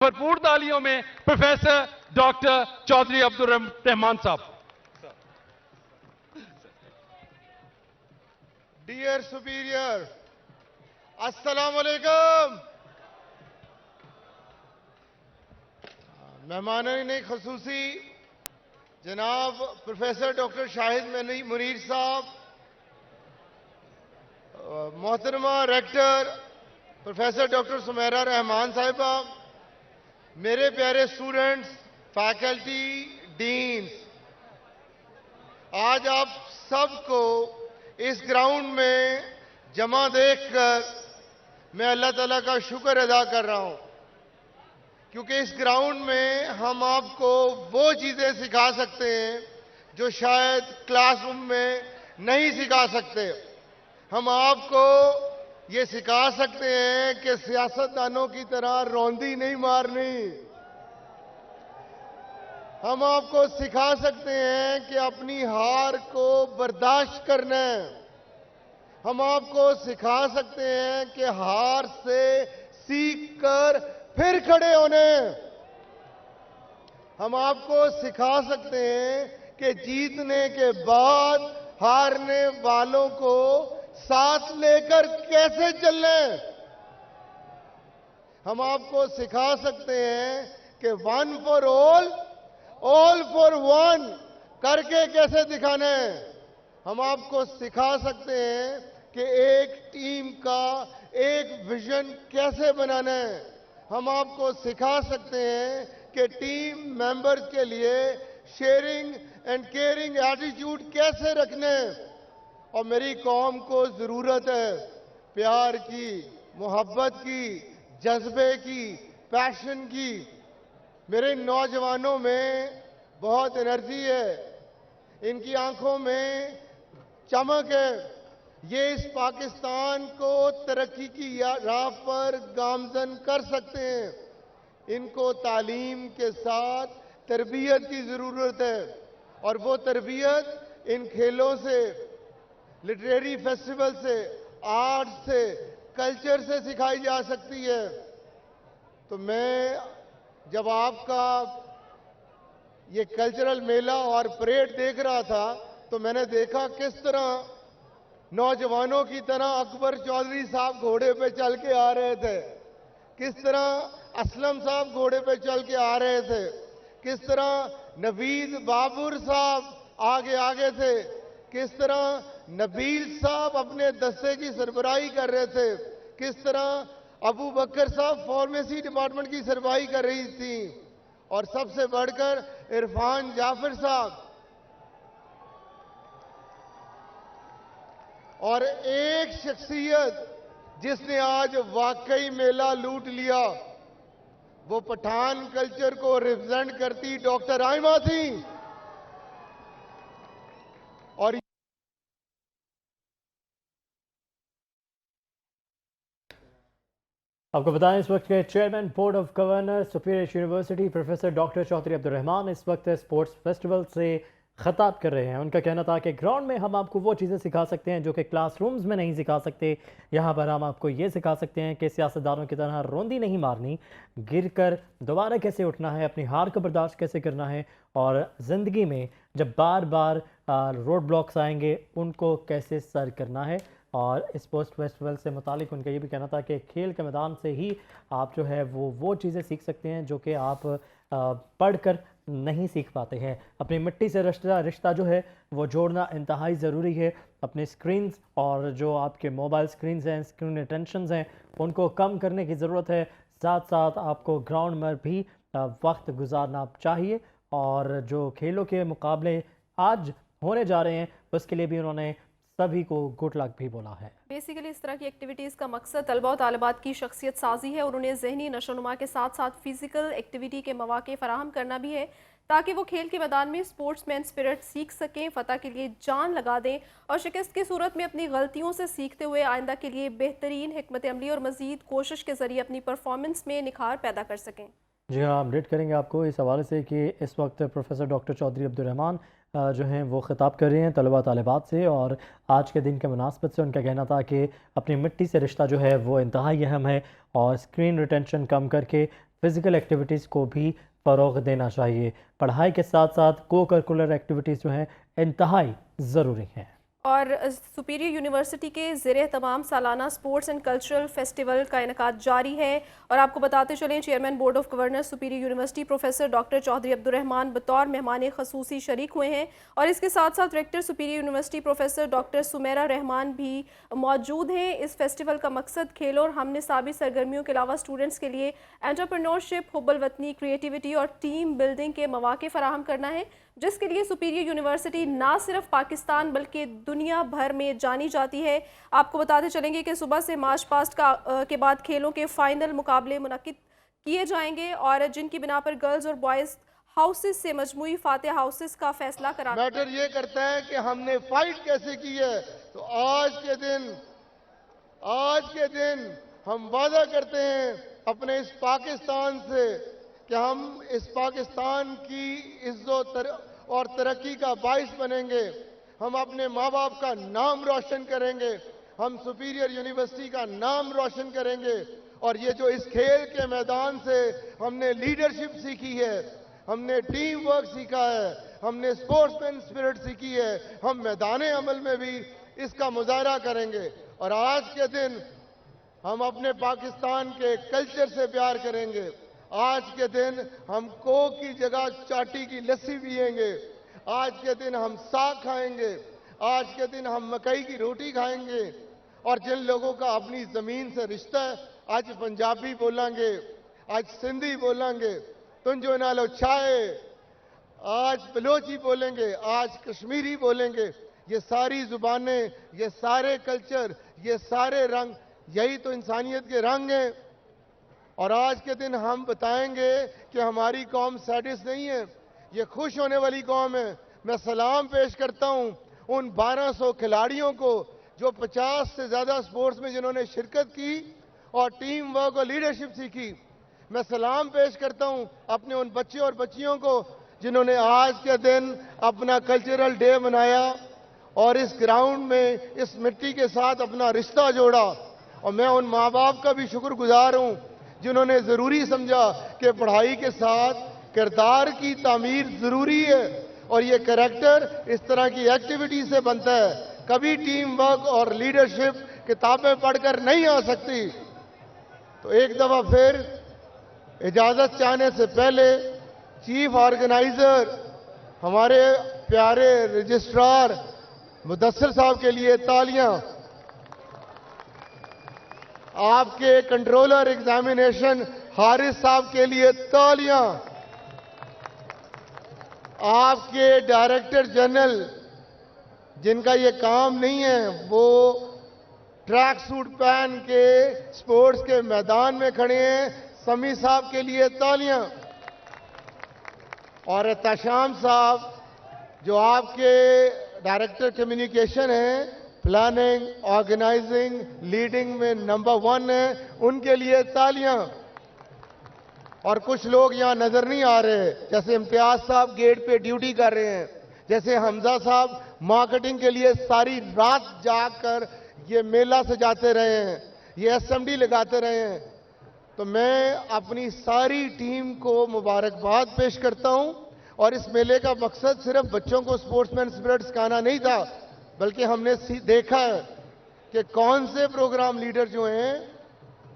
भरपूर तालियों में professor doctor Chaudhry Abdul Rahman sahab. Dear superior, अस्सलाम वालेकुम। मेहमानान खसूसी जनाब प्रोफेसर डॉक्टर शाहिद मुनीर साहब, मोहतरमा rector professor doctor Sumera Rahman sahiba, मेरे प्यारे स्टूडेंट्स, फैकल्टी, डीन्स, आज आप सबको इस ग्राउंड में जमा देखकर मैं अल्लाह ताला का शुक्र अदा कर रहा हूं, क्योंकि इस ग्राउंड में हम आपको वो चीज़ें सिखा सकते हैं जो शायद क्लासरूम में नहीं सिखा सकते। हम आपको ये सिखा सकते हैं कि सियासतदानों की तरह रौंदी नहीं मारनी। हम आपको सिखा सकते हैं कि अपनी हार को बर्दाश्त करना है। हम आपको सिखा सकते हैं कि हार से सीख कर फिर खड़े होने। हम आपको सिखा सकते हैं कि जीतने के बाद हारने वालों को साथ लेकर कैसे चलने। हम आपको सिखा सकते हैं कि one for all for one करके कैसे दिखाने। हम आपको सिखा सकते हैं कि एक टीम का एक विजन कैसे बनाना है। हम आपको सिखा सकते हैं कि टीम मेंबर्स के लिए शेयरिंग एंड केयरिंग एटीट्यूड कैसे रखने। और मेरी कौम को ज़रूरत है प्यार की, मोहब्बत की, जज्बे की, पैशन की। मेरे नौजवानों में बहुत एनर्जी है, इनकी आंखों में चमक है। ये इस पाकिस्तान को तरक्की की राह पर गामजन कर सकते हैं। इनको तालीम के साथ तरबियत की ज़रूरत है, और वो तरबियत इन खेलों से, लिटरेरी फेस्टिवल से, आर्ट से, कल्चर से सिखाई जा सकती है। तो मैं जब आपका ये कल्चरल मेला और परेड देख रहा था तो मैंने देखा किस तरह नौजवानों की तरह अकबर चौधरी साहब घोड़े पे चल के आ रहे थे, किस तरह असलम साहब घोड़े पे चल के आ रहे थे, किस तरह नवीद बाबुर साहब आगे आगे थे, किस तरह नबील साहब अपने दस्ते की सरबराही कर रहे थे, किस तरह अबू बकर साहब फार्मेसी डिपार्टमेंट की सरबराही कर रही थी, और सबसे बढ़कर इरफान जाफर साहब। और एक शख्सियत जिसने आज वाकई मेला लूट लिया, वो पठान कल्चर को रिप्रेजेंट करती डॉक्टर आइमा थी। और आपको बताएं इस वक्त के chairman board of governor Superior University professor doctor Chaudhry Abdul Rahman इस वक्त स्पोर्ट्स फेस्टिवल से ख़ताब कर रहे हैं। उनका कहना था कि ग्राउंड में हम आपको वो चीज़ें सिखा सकते हैं जो कि क्लासरूम्स में नहीं सिखा सकते। यहाँ पर हम आपको ये सिखा सकते हैं कि सियासतदानों की तरह रोंदी नहीं मारनी, गिर कर दोबारा कैसे उठना है, अपनी हार को बर्दाश्त कैसे करना है, और ज़िंदगी में जब बार बार रोड ब्लॉक्स आएंगे उनको कैसे सर करना है। और स्पोर्ट्स फेस्टिवल से मुतालिक उनका ये भी कहना था कि खेल के मैदान से ही आप जो है वो चीज़ें सीख सकते हैं जो कि आप पढ़ कर नहीं सीख पाते हैं। अपनी मिट्टी से रिश्ता जो है वो जोड़ना इंतहाई ज़रूरी है। अपने स्क्रीन्स और जो आपके मोबाइल स्क्रीन्स हैं, स्क्रीन अटेंशंस हैं, उनको कम करने की ज़रूरत है। साथ साथ आपको ग्राउंड में भी वक्त गुजारना चाहिए। और जो खेलों के मुकाबले आज होने जा रहे हैं उसके लिए भी उन्होंने सभी को गुड लक भी बोला है। बेसिकली इस तरह की एक्टिविटीज़ का मकसद तलबा और तालिबात की शख्सियत साजी है और उन्हें जहनी नशोनुमा के साथ साथ फिजिकल एक्टिविटी के मौके फराहम करना भी है, ताकि वो खेल के मैदान में स्पोर्ट्समैन स्पिरिट सीख सकें, फ़तह के लिए जान लगा दें और शिकस्त की सूरत में अपनी गलतियों से सीखते हुए आइंदा के लिए बेहतरीन हिकमत अमली और मज़ीद कोशिश के ज़रिए अपनी परफॉर्मेंस में निखार पैदा कर सकें। जी हाँ, अपडेट करेंगे आपको इस हवाले से कि इस वक्त प्रोफेसर डॉक्टर चौधरी अब्दुल रहमान जो हैं वो ख़िताब कर रहे हैं तलबा तालिबात से, और आज के दिन के मुनासबत से उनका कहना था कि अपनी मिट्टी से रिश्ता जो है वो इंतहाई अहम है और स्क्रीन रिटेंशन कम करके फिज़िकल एक्टिविटीज़ को भी फ़रोग़ देना चाहिए। पढ़ाई के साथ साथ को करिकुलर एक्टिविटीज़ जो हैं इंतहाई ज़रूरी हैं। और सुपीरियर यूनिवर्सिटी के ज़ेरे तमाम सालाना स्पोर्ट्स एंड कल्चरल फेस्टिवल का इनेकाद जारी है। और आपको बताते चलें, chairman board of governor Superior University professor doctor Chaudhry Abdurrahman बतौर मेहमान खसूसी शरीक हुए हैं। और इसके साथ साथ rector Superior University professor doctor Sumera Rahman भी मौजूद हैं। इस फेस्टिवल का मकसद खेलों और हमने साबी सरगर्मियों के अलावा स्टूडेंट्स के लिए एंटरप्रेन्योरशिप, हुब्बुल वतनी, क्रिएटिविटी और टीम बिल्डिंग के मौके फराहम करना है, जिसके लिए सुपीरियर यूनिवर्सिटी ना सिर्फ पाकिस्तान बल्कि दुनिया भर में जानी जाती है। आपको बताते चलेंगे कि सुबह से मार्च पास्ट के बाद खेलों के फाइनल मुकाबले मुनक्किद किए जाएंगे और जिनकी बिना पर गर्ल्स और बॉयज़ हाउसेस से मजमूई फातेह हाउसेस का फैसला कराना। मैटर ये करता है कि हमने फाइट कैसे की है। तो आज के दिन हम वादा करते हैं अपने इस पाकिस्तान से कि हम इस पाकिस्तान की इज्जत और तरक्की का बाइस बनेंगे। हम अपने माँ बाप का नाम रोशन करेंगे, हम सुपीरियर यूनिवर्सिटी का नाम रोशन करेंगे। और ये जो इस खेल के मैदान से हमने लीडरशिप सीखी है, हमने टीम वर्क सीखा है, हमने स्पोर्ट्समैन स्पिरिट सीखी है, हम मैदान अमल में भी इसका मुजाहरा करेंगे। और आज के दिन हम अपने पाकिस्तान के कल्चर से प्यार करेंगे। आज के दिन हम कोक की जगह चाटी की लस्सी पिएंगे। आज के दिन हम साग खाएंगे। आज के दिन हम मकई की रोटी खाएंगे। और जिन लोगों का अपनी ज़मीन से रिश्ता है, आज पंजाबी बोलेंगे, आज सिंधी बोलेंगे, तुंजो नालो चाय, आज बलोची बोलेंगे, आज कश्मीरी बोलेंगे। ये सारी ज़ुबानें, ये सारे कल्चर, ये सारे रंग, यही तो इंसानियत के रंग हैं। और आज के दिन हम बताएंगे कि हमारी कौम सैडिस्ट नहीं है, ये खुश होने वाली कौम है। मैं सलाम पेश करता हूं उन 1200 खिलाड़ियों को जो 50 से ज़्यादा स्पोर्ट्स में जिन्होंने शिरकत की और टीम वर्क और लीडरशिप सीखी। मैं सलाम पेश करता हूं अपने उन बच्चे और बच्चियों को जिन्होंने आज के दिन अपना कल्चरल डे मनाया और इस ग्राउंड में इस मिट्टी के साथ अपना रिश्ता जोड़ा। और मैं उन माँ बाप का भी शुक्रगुजार हूं जिन्होंने ज़रूरी समझा कि पढ़ाई के साथ किरदार की तामीर ज़रूरी है और ये कैरेक्टर इस तरह की एक्टिविटी से बनता है। कभी टीम वर्क और लीडरशिप किताबें पढ़कर नहीं आ सकती। तो एक दफ़ा फिर इजाज़त चाहने से पहले चीफ ऑर्गेनाइज़र हमारे प्यारे रजिस्ट्रार मुदस्सिर साहब के लिए तालियां, आपके कंट्रोलर एग्जामिनेशन हारिस साहब के लिए तालियां, आपके डायरेक्टर जनरल जिनका ये काम नहीं है वो ट्रैक सूट पहन के स्पोर्ट्स के मैदान में खड़े हैं, समी साहब के लिए तालियां। और एहतशाम साहब जो आपके डायरेक्टर कम्युनिकेशन हैं, प्लानिंग, ऑर्गेनाइजिंग, लीडिंग में नंबर 1 है, उनके लिए तालियां। और कुछ लोग यहां नजर नहीं आ रहे, जैसे इम्तियाज साहब गेट पे ड्यूटी कर रहे हैं, जैसे हमजा साहब मार्केटिंग के लिए सारी रात जागकर ये मेला सजाते रहे हैं, ये एसएमडी लगाते रहे हैं। तो मैं अपनी सारी टीम को मुबारकबाद पेश करता हूं। और इस मेले का मकसद सिर्फ बच्चों को स्पोर्ट्समैन स्पिरिट सिखाना नहीं था, बल्कि हमने देखा है कि कौन से प्रोग्राम लीडर जो हैं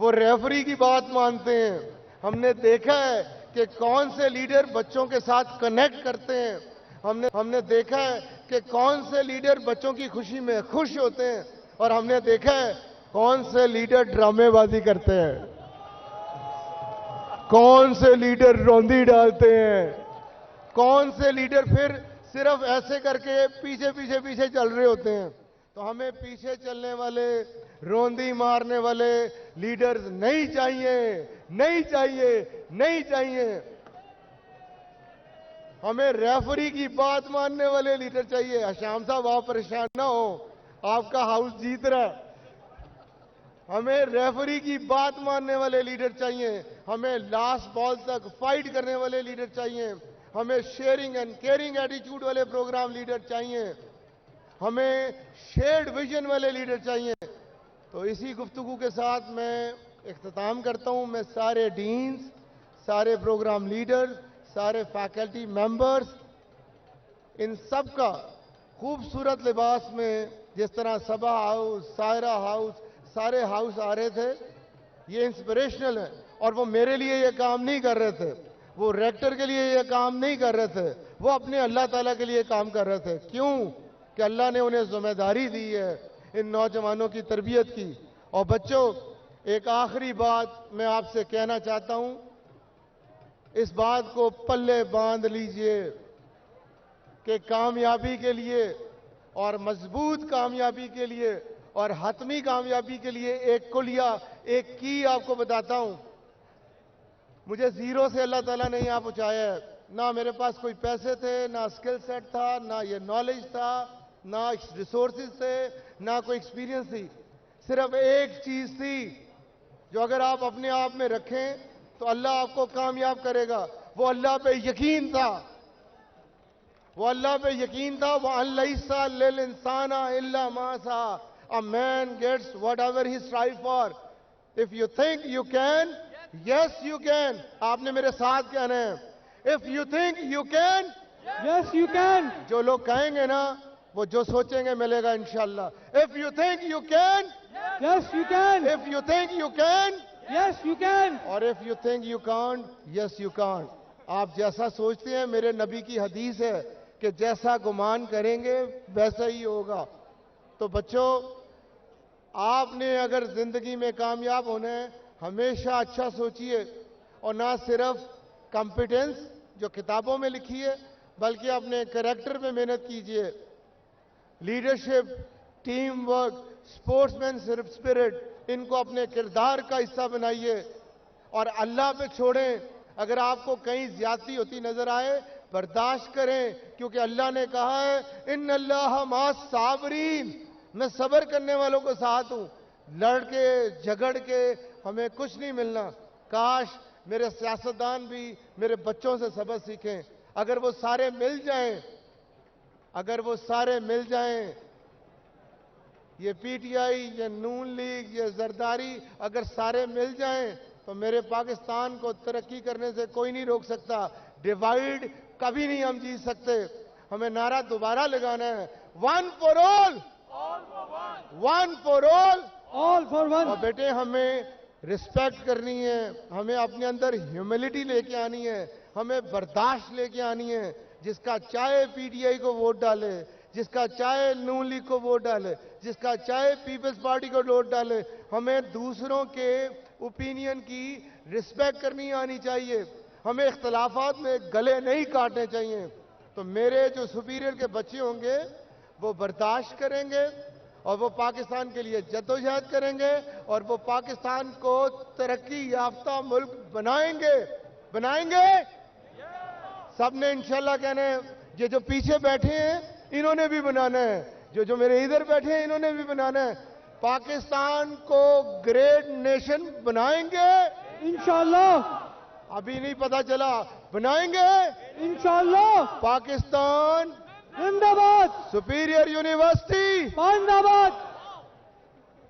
वो रेफरी की बात मानते हैं। हमने देखा है कि कौन से लीडर बच्चों के साथ कनेक्ट करते हैं। हमने देखा है कि कौन से लीडर बच्चों की खुशी में खुश होते हैं। और हमने देखा है कौन से लीडर ड्रामेबाजी करते हैं, कौन से लीडर रौंदी डालते हैं, कौन से लीडर फिर सिर्फ ऐसे करके पीछे पीछे पीछे चल रहे होते हैं। तो हमें पीछे चलने वाले, रोंदी मारने वाले लीडर्स नहीं चाहिए, नहीं चाहिए, नहीं चाहिए। हमें रेफरी की बात मानने वाले लीडर चाहिए। अशाम साहब आप परेशान ना हो, आपका हाउस जीत रहा है। हमें रेफरी की बात मानने वाले लीडर चाहिए। हमें लास्ट बॉल तक फाइट करने वाले लीडर चाहिए। हमें शेयरिंग एंड केयरिंग एटीट्यूड वाले प्रोग्राम लीडर चाहिए। हमें शेयर्ड विजन वाले लीडर चाहिए। तो इसी गुफ्तगू के साथ मैं इख्तिताम करता हूं। मैं सारे डीन्स, सारे प्रोग्राम लीडर्स, सारे फैकल्टी मेंबर्स, इन सब का खूबसूरत लिबास में जिस तरह सबा हाउस, सायरा हाउस, सारे हाउस आ रहे थे, ये इंस्पिरेशनल है। और वो मेरे लिए ये काम नहीं कर रहे थे, वो रेक्टर के लिए ये काम नहीं कर रहे थे, वो अपने अल्लाह ताला के लिए काम कर रहे थे। क्यों? कि अल्लाह ने उन्हें जिम्मेदारी दी है इन नौजवानों की तरबियत की। और बच्चों, एक आखिरी बात मैं आपसे कहना चाहता हूं, इस बात को पल्ले बांध लीजिए कि कामयाबी के लिए और मजबूत कामयाबी के लिए और हतमी कामयाबी के लिए एक कुलिया, एक की आपको बताता हूं। मुझे जीरो से अल्लाह ताला ने यहां पहुंचाया है। ना मेरे पास कोई पैसे थे, ना स्किल सेट था, ना ये नॉलेज था, ना रिसोर्सेज थे, ना कोई एक्सपीरियंस थी। सिर्फ एक चीज थी जो अगर आप अपने आप में रखें तो अल्लाह आपको कामयाब करेगा। वो अल्लाह पे यकीन था, वो अल्लाह पे यकीन था। वो अल्लाह लिल इंसाना इल्ला मा सा, a man gets whatever he strive for. If you think you can, yes you can. आपने मेरे साथ कहना है, if you think you can, Yes, you can. जो लोग कहेंगे ना, वो जो सोचेंगे मिलेगा इंशाल्लाह। If you think you can, Yes, you can. If you think you can, Yes, you can. और if you think you can't, yes you can't. आप जैसा सोचते हैं, मेरे नबी की हदीस है कि जैसा गुमान करेंगे वैसा ही होगा। तो बच्चों, आपने अगर जिंदगी में कामयाब होना है, हमेशा अच्छा सोचिए और ना सिर्फ कॉम्पिटेंस जो किताबों में लिखी है, बल्कि अपने कैरेक्टर पे मेहनत कीजिए। Leadership, team work, sportsman spirit, इनको अपने किरदार का हिस्सा बनाइए और अल्लाह पे छोड़ें। अगर आपको कहीं ज्यादती होती नजर आए, बर्दाश्त करें, क्योंकि अल्लाह ने कहा है इन अल्लाह मा साबरीन, मैं सब्र करने वालों को साथ हूं। लड़ के झगड़ के हमें कुछ नहीं मिलना। काश मेरे सियासतदान भी मेरे बच्चों से सबक सीखें। अगर वो सारे मिल जाएं, अगर वो सारे मिल जाएं, ये पीटीआई, ये नून लीग, ये जरदारी, अगर सारे मिल जाएं तो मेरे पाकिस्तान को तरक्की करने से कोई नहीं रोक सकता। डिवाइड कभी नहीं हम जीत सकते। हमें नारा दोबारा लगाना है, one for all, one for all, All for one. और बेटे हमें रिस्पेक्ट करनी है, हमें अपने अंदर ह्यूमिलिटी लेके आनी है, हमें बर्दाश्त लेके आनी है। जिसका चाहे पीटीआई को वोट डाले, जिसका चाहे नून लीग को वोट डाले, जिसका चाहे पीपल्स पार्टी को वोट डाले, हमें दूसरों के ओपिनियन की रिस्पेक्ट करनी आनी चाहिए। हमें इख्तलाफात में गले नहीं काटने चाहिए। तो मेरे जो सुपीरियर के बच्चे होंगे वो बर्दाश्त करेंगे और वो पाकिस्तान के लिए जद्दोजहद करेंगे और वो पाकिस्तान को तरक्की याफ्ता मुल्क बनाएंगे, बनाएंगे। सबने इंशाल्लाह कहना है। ये जो पीछे बैठे हैं इन्होंने भी बनाना है, जो मेरे इधर बैठे हैं इन्होंने भी बनाना है। पाकिस्तान को ग्रेट नेशन बनाएंगे Inshallah. अभी नहीं पता चला, बनाएंगे Inshallah. Pakistan Zindabad. Superior university Zindabad.